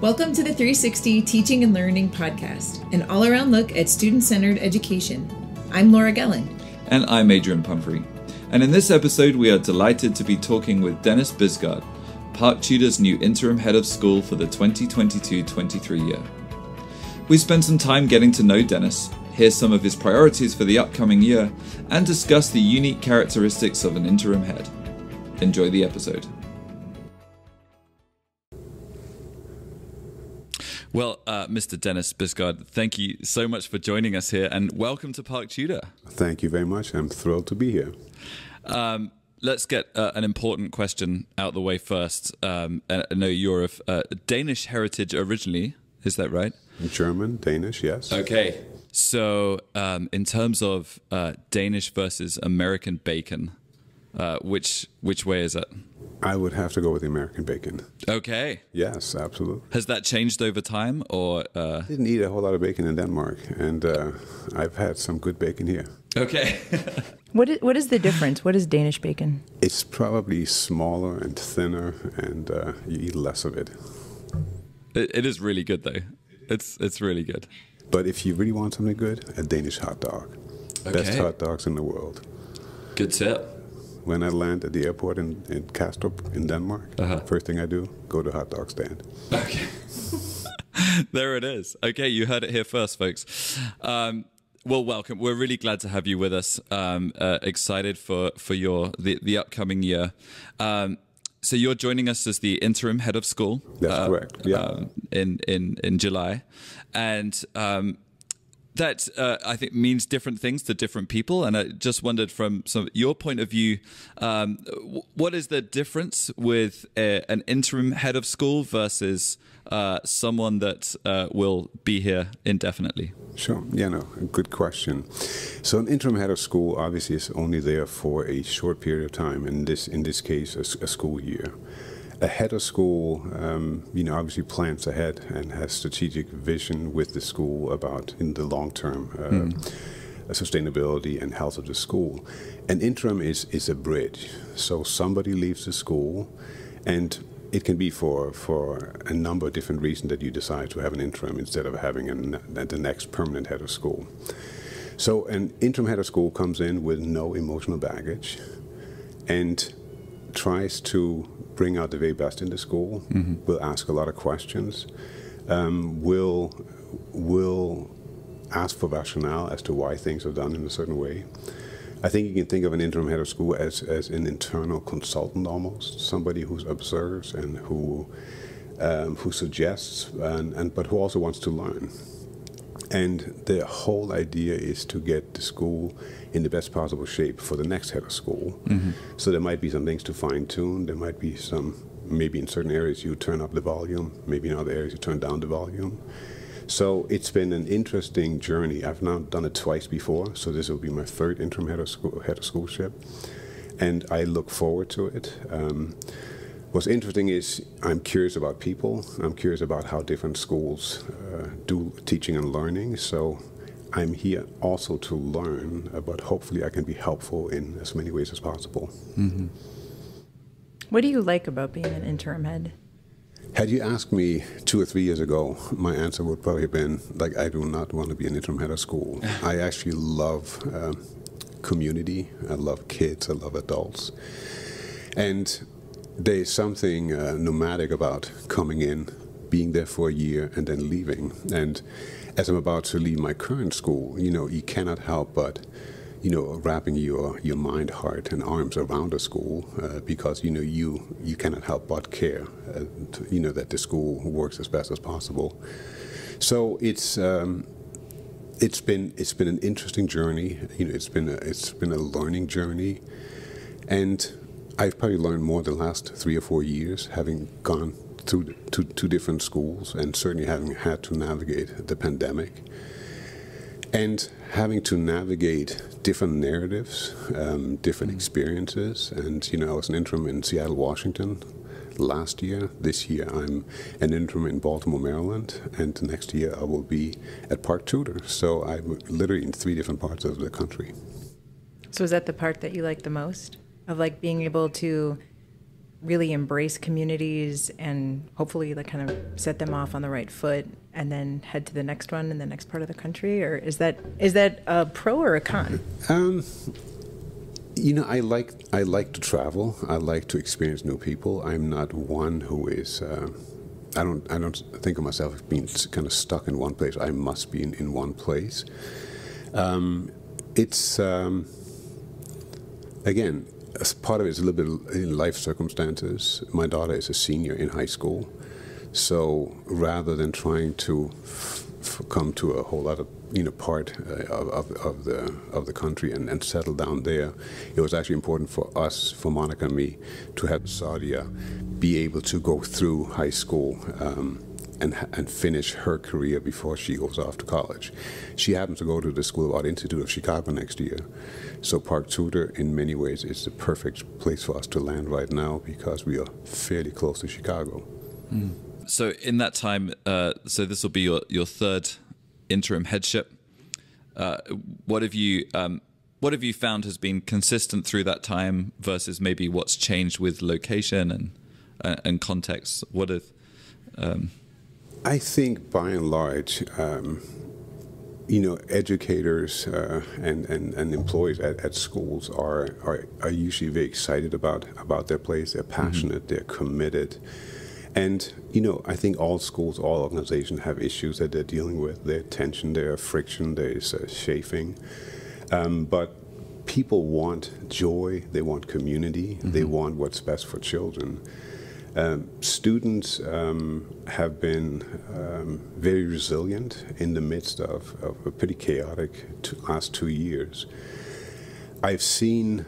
Welcome to the 360 Teaching and Learning Podcast, an all-around look at student-centered education. I'm Laura Gellin. And I'm Adrian Pumphrey. And in this episode, we are delighted to be talking with Dennis Bisgaard, Park Tudor's new Interim Head of School for the 2022-23 year. We spent some time getting to know Dennis, hear some of his priorities for the upcoming year, and discuss the unique characteristics of an interim head. Enjoy the episode. Well, Mr. Dennis Bisgaard, thank you so much for joining us here, and welcome to Park Tudor. Thank you very much. I'm thrilled to be here. Let's get an important question out the way first. I know you're of Danish heritage originally, is that right? German, Danish, yes. Okay. So in terms of Danish versus American bacon, which way is it? I would have to go with the American bacon. Okay. Yes, absolutely. Has that changed over time, or? I didn't eat a whole lot of bacon in Denmark, and I've had some good bacon here. Okay. What is the difference? What is Danish bacon? It's probably smaller and thinner, and you eat less of it. It is really good, though. It's really good. But if you really want something good, a Danish hot dog. Okay. Best hot dogs in the world. Good tip. When I land at the airport in Kastrup in Denmark, first thing I do, go to a hot dog stand. Okay. There it is. Okay, you heard it here first, folks. Well, welcome. We're really glad to have you with us. Excited for the upcoming year. So you're joining us as the interim head of school. That's correct. Yeah. In July, and that I think means different things to different people. And I just wondered, from your point of view, what is the difference with an interim head of school versus someone that will be here indefinitely? Sure. Yeah, no, good question. So an interim head of school obviously is only there for a short period of time, in this case, a school year. A head of school, obviously plans ahead and has strategic vision with the school about, in the long term, sustainability and health of the school. An interim is a bridge. So somebody leaves the school, and it can be for a number of different reasons that you decide to have an interim instead of having the next permanent head of school. So an interim head of school comes in with no emotional baggage and tries to bring out the very best in the school. Mm-hmm. Will ask a lot of questions. Will ask for rationale as to why things are done in a certain way. I think you can think of an interim head of school as an internal consultant almost, somebody who observes and who suggests, but who also wants to learn. And the whole idea is to get the school in the best possible shape for the next head of school. Mm-hmm. So there might be some things to fine-tune. There might be maybe in certain areas you turn up the volume, maybe in other areas you turn down the volume. So it's been an interesting journey. I've now done it twice before, so this will be my third interim head of schoolship, and I look forward to it. What's interesting is I'm curious about people. I'm curious about how different schools do teaching and learning. So I'm here also to learn, but hopefully I can be helpful in as many ways as possible. Mm-hmm. What do you like about being an interim head? Had you asked me 2 or 3 years ago, my answer would probably have been, I do not want to be an interim head of school. I actually love community. I love kids. I love adults. And there's something nomadic about coming in, being there for a year, and then leaving. And as I'm about to leave my current school, you cannot help but, wrapping your mind, heart, and arms around a school because, you cannot help but care, that the school works as best as possible. So it's been an interesting journey. It's been a learning journey, and I've probably learned more the last 3 or 4 years, having gone through two different schools, and certainly having had to navigate the pandemic, and having to navigate different narratives, different experiences. And I was an interim in Seattle, Washington last year. This year I'm an interim in Baltimore, Maryland, and next year I will be at Park Tudor. So I'm literally in 3 different parts of the country. So is that the part that you like the most? Of being able to really embrace communities and hopefully like kind of set them off on the right foot and then head to the next one in the next part of the country? Or is that a pro or a con? I like to travel. I like to experience new people. I'm not one who is. I don't think of myself as being kind of stuck in one place. I must be in one place. It's again, as part of it is a little bit in life circumstances. My daughter is a senior in high school, so rather than trying to come to a whole other part of the country and settle down there, it was actually important for us, for Monica and me, to have Sadia be able to go through high school and finish her career before she goes off to college. She happens to go to the School of Art Institute of Chicago next year. So Park Tudor, in many ways, is the perfect place for us to land right now because we are fairly close to Chicago. Mm. So in that time, so this will be your third interim headship. What have you found has been consistent through that time versus maybe what's changed with location and context? What have I think by and large, educators and employees at schools are usually very excited about their place. They're passionate, they're committed. And, I think all schools, all organizations have issues that they're dealing with. There's tension, there's friction, there's chafing. But people want joy, they want community, they want what's best for children. Students have been very resilient in the midst of a pretty chaotic last 2 years. I've seen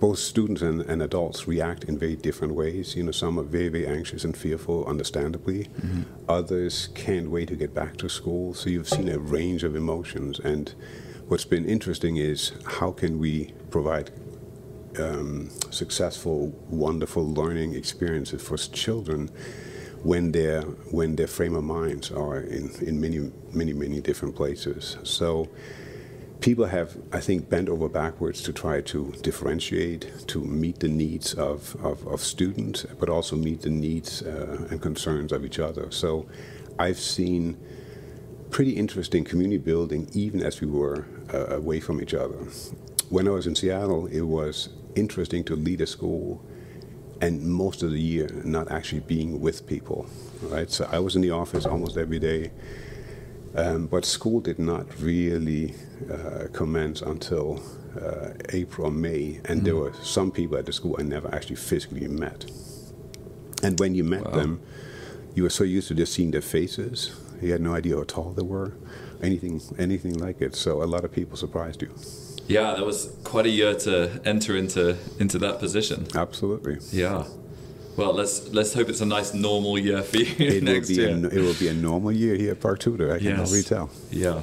both students and adults react in very different ways. Some are very, very anxious and fearful, understandably. Others can't wait to get back to school. So you've seen a range of emotions. And what's been interesting is how can we provide successful, wonderful learning experiences for children when their frame of minds are in many, many, many different places. So people have, I think, bent over backwards to try to differentiate, to meet the needs of students, but also meet the needs and concerns of each other. So I've seen pretty interesting community building even as we were away from each other. When I was in Seattle, it was interesting to lead a school and most of the year not actually being with people, right? So I was in the office almost every day, but school did not really commence until April or May, and there were some people at the school I never actually physically met. And when you met them, you were so used to just seeing their faces, you had no idea how tall they were, anything like it. So a lot of people surprised you. Yeah, that was quite a year to enter into that position. Absolutely. Yeah. Well, let's hope it's a nice normal year for you next year. It will be a normal year here at Park Tudor. I can already tell. Yeah.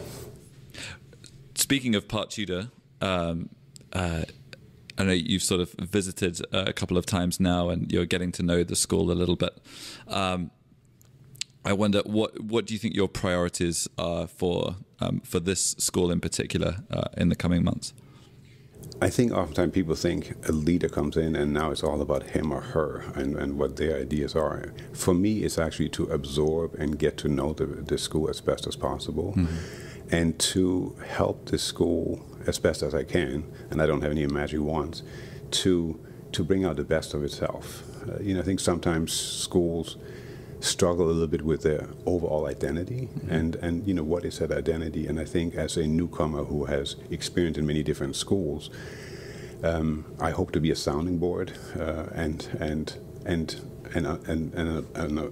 Speaking of Park Tudor, I know you've sort of visited a couple of times now, and you're getting to know the school a little bit. I wonder what do you think your priorities are for this school in particular in the coming months? I think oftentimes people think a leader comes in and now it's all about him or her and what their ideas are. For me, it's actually to absorb and get to know the school as best as possible, and to help the school as best as I can, and I don't have any magic wands, to bring out the best of itself. I think sometimes schools struggle a little bit with their overall identity and what is that identity. And I think as a newcomer who has experience in many different schools, I hope to be a sounding board and an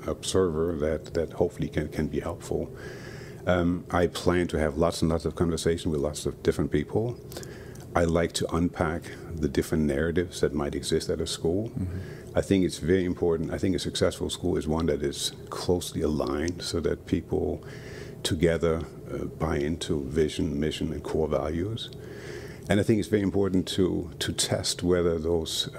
observer that hopefully can be helpful. I plan to have lots and lots of conversation with lots of different people. I like to unpack the different narratives that might exist at a school. I think it's very important. I think a successful school is one that is closely aligned so that people together buy into vision, mission, and core values. And I think it's very important to test whether those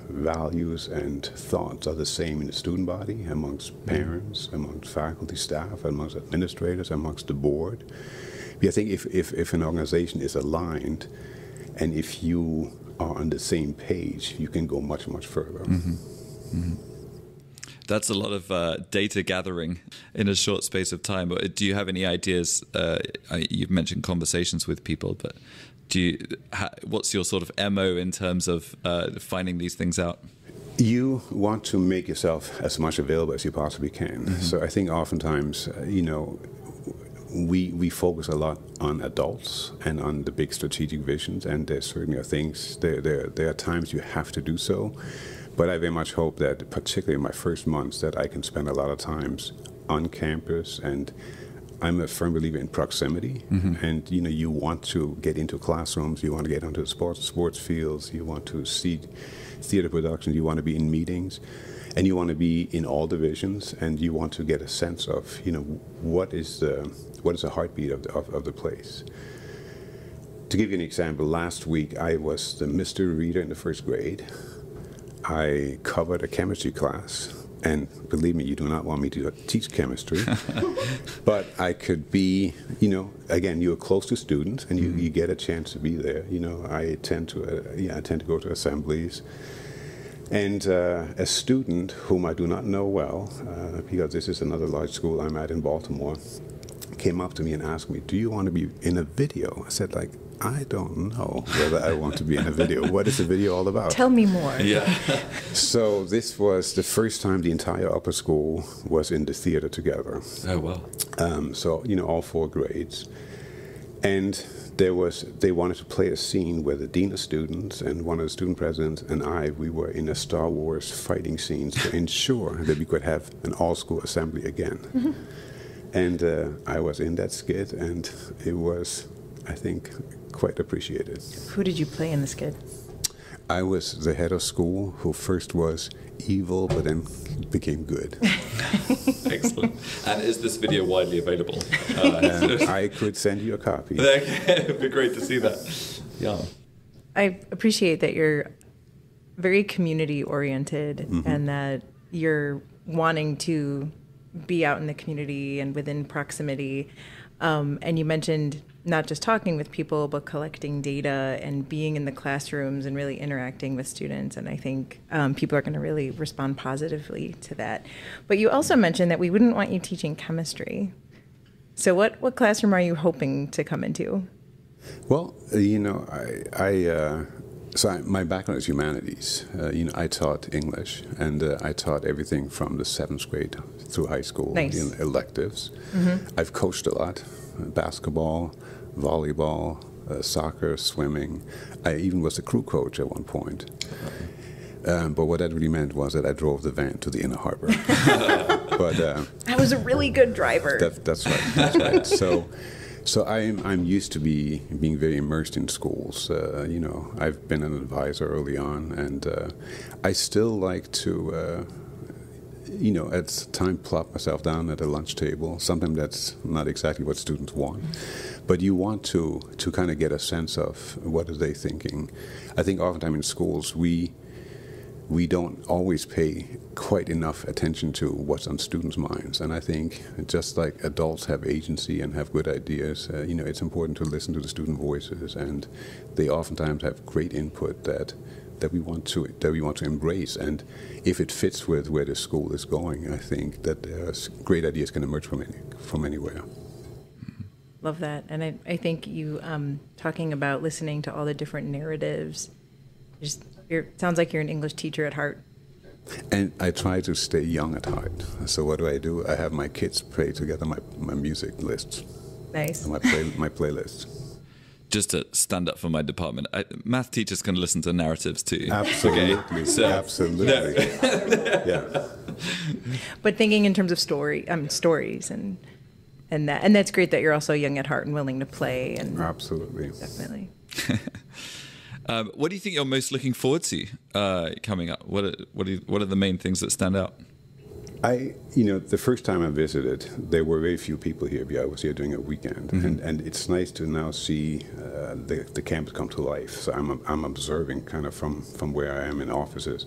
values and thoughts are the same in the student body, amongst parents, amongst faculty, staff, amongst administrators, amongst the board. Because I think if an organization is aligned, and if you are on the same page, you can go much, much further. That's a lot of data gathering in a short space of time. But do you have any ideas? You've mentioned conversations with people, but what's your sort of MO in terms of finding these things out? You want to make yourself as much available as you possibly can. So I think oftentimes, we focus a lot on adults and on the big strategic visions, and there certainly are things, there are times you have to do so. But I very much hope that, particularly in my first months, that I can spend a lot of times on campus. And I'm a firm believer in proximity. And you want to get into classrooms, you want to get onto the sports fields, you want to see theater productions, you want to be in meetings, and you want to be in all divisions, and you want to get a sense of what is the heartbeat of the place. To give you an example, last week I was the mystery reader in the first grade. I covered a chemistry class, and believe me, you do not want me to teach chemistry, but I could be, again, you're close to students, and you get a chance to be there. I tend to go to assemblies, and a student whom I do not know well, because this is another large school I'm at in Baltimore, came up to me and asked me, "Do you want to be in a video?" I said, I don't know whether I want to be in a video. What is the video all about? Tell me more. Yeah. So this was the first time the entire upper school was in the theater together. Oh, wow. So, all 4 grades. And they wanted to play a scene where the dean of students and one of the student presidents and we were in a Star Wars fighting scene to ensure that we could have an all-school assembly again. And I was in that skit, and it was, I think, quite appreciated. Who did you play in the skit? I was the head of school who first was evil but then became good. Excellent. And is this video widely available? I could send you a copy. It'd be great to see that. Yeah. I appreciate that you're very community oriented and that you're wanting to be out in the community and within proximity. And you mentioned not just talking with people, but collecting data and being in the classrooms and really interacting with students. And I think people are going to really respond positively to that. But you also mentioned that we wouldn't want you teaching chemistry. So what classroom are you hoping to come into? Well, my background is humanities. I taught English, and I taught everything from the 7th grade through high school in electives. I've coached a lot, basketball, volleyball, soccer, swimming. I even was a crew coach at one point. But what that really meant was that I drove the van to the Inner Harbor. But I was a really good driver. That's right. That's right. So I'm used to being very immersed in schools. I've been an advisor early on, and I still like to, at time plop myself down at a lunch table. Sometimes that's not exactly what students want, but you want to kind of get a sense of what are they thinking. I think oftentimes in schools we don't always pay quite enough attention to what's on students' minds. And I think just like adults have agency and have good ideas, it's important to listen to the student voices, and they oftentimes have great input that we want to embrace. And if it fits with where the school is going, I think that great ideas can emerge from anywhere. Love that. And I think you talking about listening to all the different narratives, it sounds like you're an English teacher at heart. And I try to stay young at heart. So what do? I have my kids play together my music lists. Nice. My playlists. Just to stand up for my department, math teachers can listen to narratives too. Absolutely. Okay? So, absolutely. Yeah. But thinking in terms of stories and that's great that you're also young at heart and willing to play. And absolutely. Definitely. What do you think you're most looking forward to coming up? What are the main things that stand out? The first time I visited, there were very few people here because I was here during a weekend, and it's nice to now see the campus come to life. So I'm observing kind of from where I am in offices.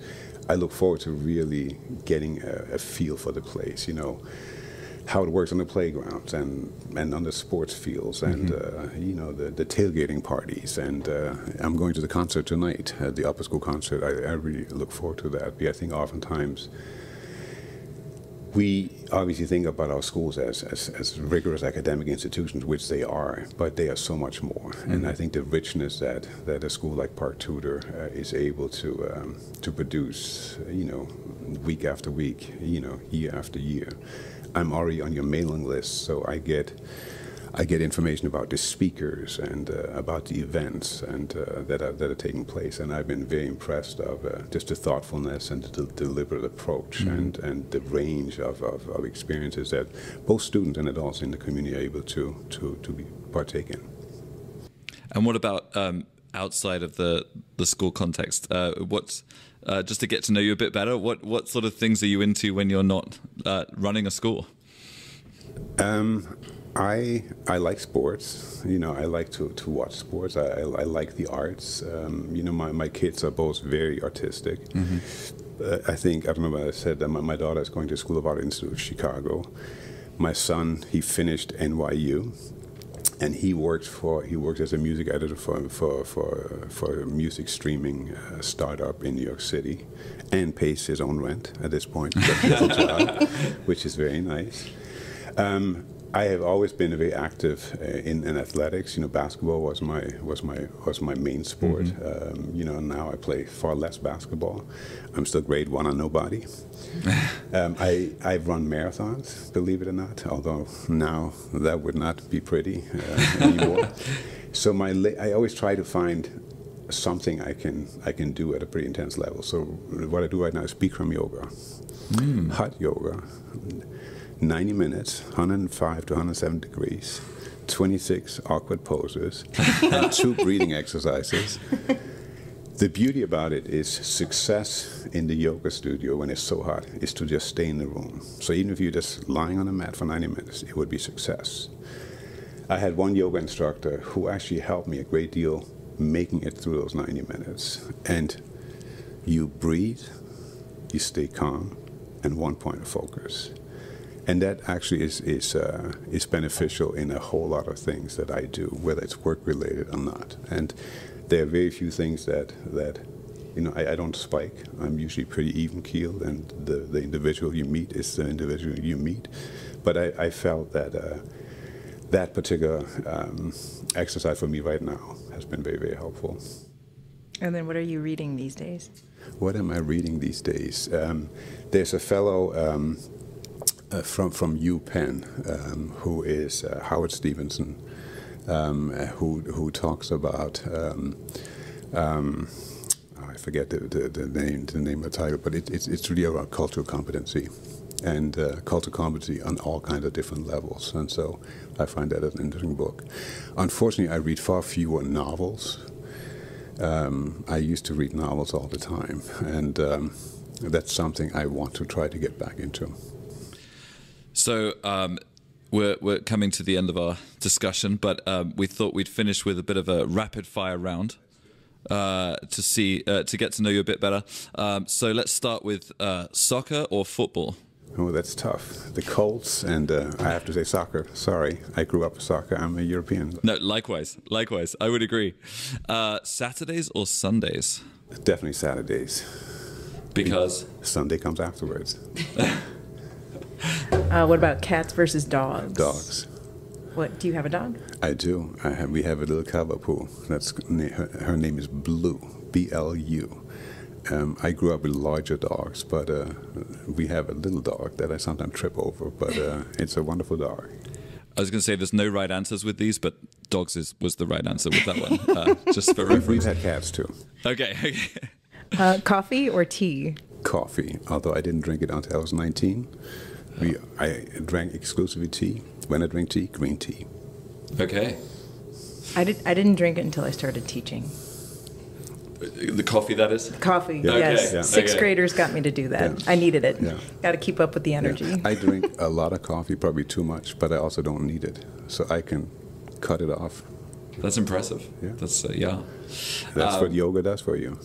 I look forward to really getting a feel for the place. how it works on the playgrounds and on the sports fields and the tailgating parties. And I'm going to the concert tonight, the upper school concert. I really look forward to that. I think oftentimes we obviously think about our schools as rigorous academic institutions, which they are, but they are so much more. And I think the richness that a school like Park Tudor is able to produce, week after week, year after year. I'm already on your mailing list, so I get information about the speakers and about the events and that are taking place, and I've been very impressed of just the thoughtfulness and the deliberate approach and the range of experiences that both students and adults in the community are able to partake in. And what about outside of the school context? What's just to get to know you a bit better, what sort of things are you into when you're not running a school? I like sports. I like to watch sports. I like the arts. My kids are both very artistic. I don't know what I said, that my daughter is going to School of Art Institute of Chicago. My son, he finished NYU, and he works as a music editor for a music streaming startup in New York City, and pays his own rent at this point, job, which is very nice. I have always been very active in athletics. Basketball was my main sport. Now I play far less basketball. I'm still grade 1 on nobody. I've run marathons, believe it or not. Although now that would not be pretty anymore. So I always try to find something I can do at a pretty intense level. So what I do right now is Bikram yoga, hot yoga. 90 minutes, 105 to 107 degrees, 26 awkward poses, and 2 breathing exercises. The beauty about it is success in the yoga studio when it's so hot is to just stay in the room. So even if you're just lying on a mat for 90 minutes, it would be success. I had one yoga instructor who actually helped me a great deal making it through those 90 minutes. And you breathe, you stay calm, and one point of focus. And that actually is beneficial in a whole lot of things that I do, whether it's work-related or not. And there are very few things that I don't spike. I'm usually pretty even-keeled, and the individual you meet is the individual you meet. But I felt that that particular exercise for me right now has been very, very helpful. And then what are you reading these days? What am I reading these days? There's a fellow from UPenn, who is Howard Stevenson, who talks about I forget the name of the title, but it's really about cultural competency and cultural competency on all kinds of different levels, and so I find that an interesting book. Unfortunately, I read far fewer novels. I used to read novels all the time, and that's something I want to try to get back into. So we're coming to the end of our discussion, but we thought we'd finish with a bit of a rapid fire round to get to know you a bit better. So let's start with soccer or football. Oh, that's tough. The Colts, and I have to say soccer. Sorry, I grew up with soccer. I'm a European. No, likewise. I would agree. Saturdays or Sundays? Definitely Saturdays. Because? Sunday comes afterwards. What about cats versus dogs? Dogs. What, do you have a dog? I do. We have a little Cavapoo. Her name is Blue, B-L-U. I grew up with larger dogs, but we have a little dog that I sometimes trip over, but it's a wonderful dog. I was going to say there's no right answers with these, but dogs was the right answer with that one, just for reference. We've had cats too. Okay. Coffee or tea? Coffee, although I didn't drink it until I was 19. I drank exclusively tea. When I drink tea, green tea. Okay. I didn't drink it until I started teaching. The coffee, that is? Coffee, yeah. yes. Okay. Yeah. Sixth graders got me to do that. Yeah. I needed it. Yeah. Got to keep up with the energy. Yeah. I drink a lot of coffee, probably too much, but I also don't need it. So I can cut it off. That's impressive. Yeah. That's That's what yoga does for you.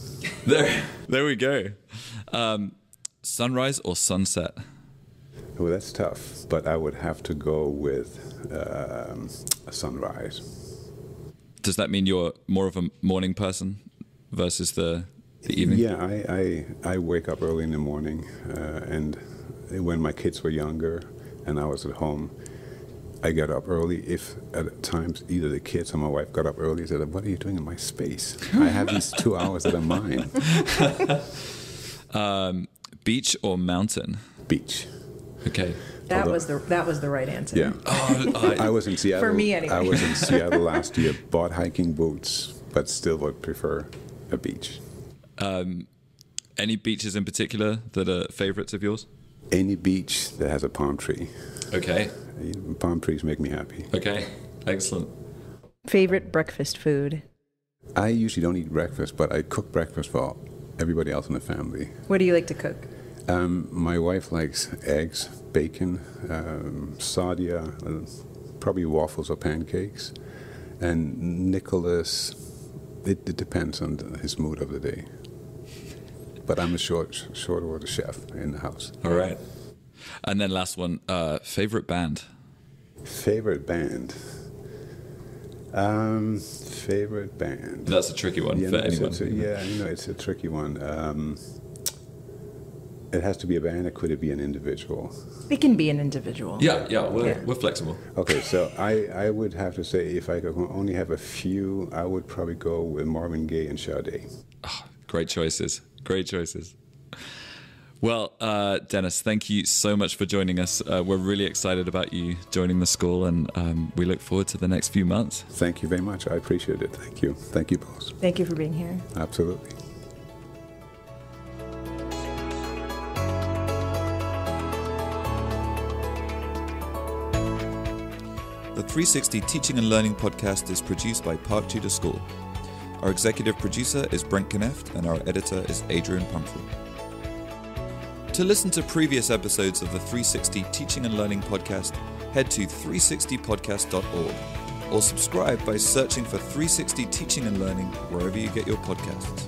There we go. Sunrise or sunset? Well, that's tough, but I would have to go with a sunrise. Does that mean you're more of a morning person versus the evening? Yeah, I wake up early in the morning, and when my kids were younger and I was at home, I got up early. If at times either the kids or my wife got up early and said, "What are you doing in my space? I have these 2 hours that are mine." Beach or mountain? Beach. Okay. That was the right answer. Yeah. I was in Seattle. For me, anyway. I was in Seattle last year, bought hiking boots, but still would prefer a beach. Any beaches in particular that are favorites of yours? Any beach that has a palm tree. Okay. Palm trees make me happy. Okay. Excellent. Favorite breakfast food? I usually don't eat breakfast, but I cook breakfast for everybody else in the family. What do you like to cook? My wife likes eggs, bacon, sardia, probably waffles or pancakes. And Nicholas, it depends on his mood of the day. But I'm a short order chef in the house. All right. And then last one, favorite band? Favorite band? Favorite band? That's a tricky one for anyone. It's a tricky one. It has to be a band, or could it be an individual? It can be an individual. Yeah, we're flexible. Okay, so I would have to say, if I could only have a few, I would probably go with Marvin Gaye and Sade. Oh, great choices. Great choices. Well, Dennis, thank you so much for joining us. We're really excited about you joining the school, and we look forward to the next few months. Thank you very much. I appreciate it. Thank you. Thank you both. Thank you for being here. Absolutely. The 360 Teaching and Learning podcast is produced by Park Tudor School. Our executive producer is Brent Kneft, and our editor is Adrian Pumphrey. To listen to previous episodes of the 360 Teaching and Learning podcast, head to 360podcast.org or subscribe by searching for 360 Teaching and Learning wherever you get your podcasts.